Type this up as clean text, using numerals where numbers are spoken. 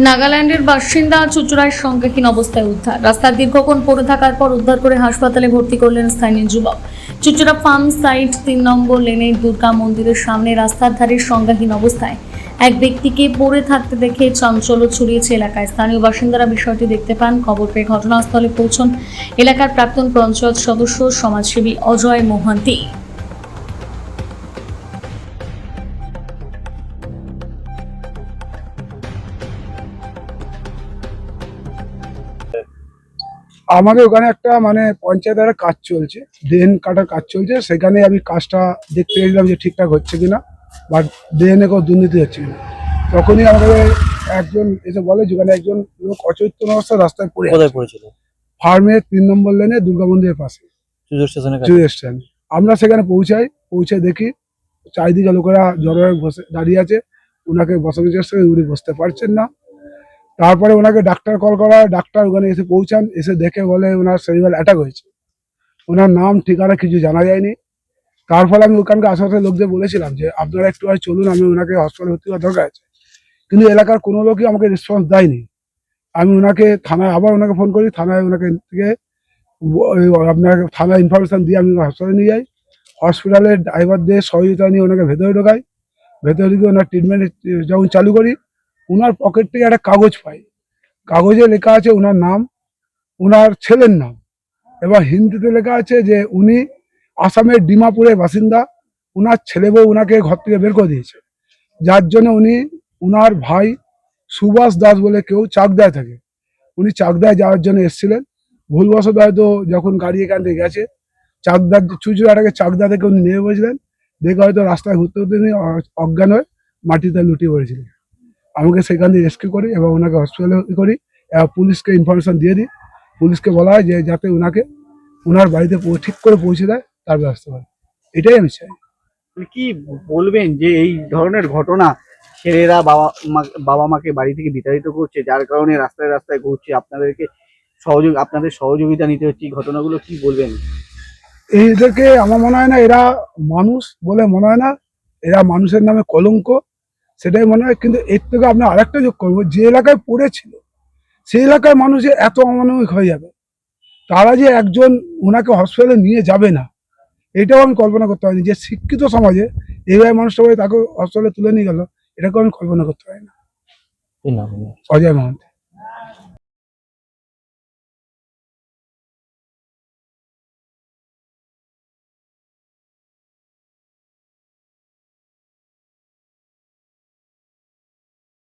নাগাল্যান্ডের বাসিন্দা চুচুড়ায় সংজ্ঞাহীন অবস্থায় উদ্ধার। রাস্তার দীর্ঘক্ষণ পড়ে থাকার পর উদ্ধার করে হাসপাতালে ভর্তি করলেন স্থানীয় যুবক। চুচুড়া ফার্ম সাইট 3 নম্বর লেনের দুর্গা মন্দিরের সামনে রাস্তার ধারে সংজ্ঞাহীন অবস্থায় এক ব্যক্তিকে পড়ে থাকতে দেখে চাঞ্চল্য ছড়িয়েছে এলাকায়। স্থানীয় বাসিন্দারা বিষয়টি দেখতে পান। খবর পেয়ে ঘটনাস্থলে পৌঁছন এলাকার প্রাক্তন পঞ্চায়েত সদস্য সমাজসেবী অজয় মোহান্তি। আমাদের ওখানে একটা পঞ্চায়েতের কাজ চলছে, ড্রেন কাটার কাজ চলছে। সেখানে আমি কাজটা দেখতে গেছিলাম যে ঠিকঠাক হচ্ছে কিনা, বা ড্রেনে কোনো দুর্নীতি হচ্ছে কিনা। তখনই আমাদের একজন এসে বলে যেখানে একজন লোক অচৈতন্য অবস্থায় রাস্তায় পড়ে কোথায় পড়েছিল? ফার্মের 3 নম্বর লেনে দুর্গা মন্দিরের পাশে চুজুর স্টেশনে কাছে? চুরি স্ট্যান্ড। আমরা সেখানে পৌঁছে দেখি চারিদিকে লোকেরা জড়ো হয়ে বসে দাঁড়িয়ে আছে। ওনাকে বসানোর চেষ্টা করে উনি বসতে পারছেন না। তারপরে ওনাকে ডাক্তার কল করা হয়, ডাক্তার ওখানে এসে পৌঁছান, এসে দেখে বলে ওনার সেরিব্রাল অ্যাটাক হয়েছে। ওনার নাম ঠিকানা কিছু জানা যায়নি। তার ফলে আমি ওখানকার আশেপাশের লোকদের বলেছিলাম যে আপনারা একটু আর চলুন, আমি ওনাকে হসপিটালে ভর্তি করার দরকার আছে। কিন্তু এলাকার কোনো লোকই আমাকে রেসপন্স দেয়নি। আমি ওনাকে থানায় আবার ওনাকে ফোন করি, থানায় ওনাকে থেকে আপনার থানায় ইনফরমেশন দিয়ে আমি হসপিটালে নিয়ে যাই। হসপিটালের ড্রাইভারদের সহযোগিতা নিয়ে ওনাকে ভেতরে ঢোকাই। ভেতরে ঢুকে ওনার ট্রিটমেন্ট যখন চালু করি, ওনার পকেট থেকে একটা কাগজ পাই। কাগজে লেখা আছে ওনার নাম, ওনার ছেলের নাম, এবং হিন্দিতে লেখা আছে যে উনি আসামের ডিমাপুরের বাসিন্দা। ওনার ছেলে বউ ওনাকে ঘর থেকে বের করে দিয়েছে, যার জন্য ওনার ভাই সুভাষ দাস বলে কেউ চাকদায় থাকে, উনি চাকদায় যাওয়ার জন্য এসেছিলেন। ভুলবশত হয়তো যখন গাড়ি এখান থেকে গেছে, চাকদা চুচুড়াটাকে চাকদা থেকে উনি নেমে বসেছিলেন। দেখে হয়তো রাস্তায় ঘুরতে ঘুরতে উনি অজ্ঞান হয়ে মাটিতে লুটিয়ে পড়েছিলেন। আমাকে সেখান থেকে রেস্কিউ করি এবং ওনাকে হসপিটালে করি, এবং পুলিশকে ইনফরমেশন দিয়ে দিই। পুলিশকে বলা হয় যে যাতে ওনাকে ওনার বাড়িতে ঠিক করে পৌঁছে দেয়, তার ব্যবস্থা করে। এটাই আমি চাই। কি বলবেন যে এই ধরনের ঘটনা ছেলেরা বাবা মাকে বাড়ি থেকে বিতাড়িত করছে, যার কারণে রাস্তায় রাস্তায় ঘুরছে, আপনাদের সহযোগিতা নিতে হচ্ছে, এই ঘটনাগুলো কি বলবেন? এদেরকে আমার মনে হয় না এরা মানুষ বলে মনে হয় না, এরা মানুষের নামে কলঙ্ক, সেটাই মনে হয়। কিন্তু এর থেকে আমরা আরেকটা যোগ করবো, যে এলাকায় পড়েছিল সেই এলাকার মানুষের এত অমানবিক হয়ে যাবে, তারা যে একজন ওনাকে হসপিটালে নিয়ে যাবে না, এটাও আমি কল্পনা করতে পারিনি। যে শিক্ষিত সমাজে এইভাবে মানুষটা তাকে হসপিটালে তুলে নিয়ে গেল, এটাকেও আমি কল্পনা করতে পারি না। অজয় মহান্ত।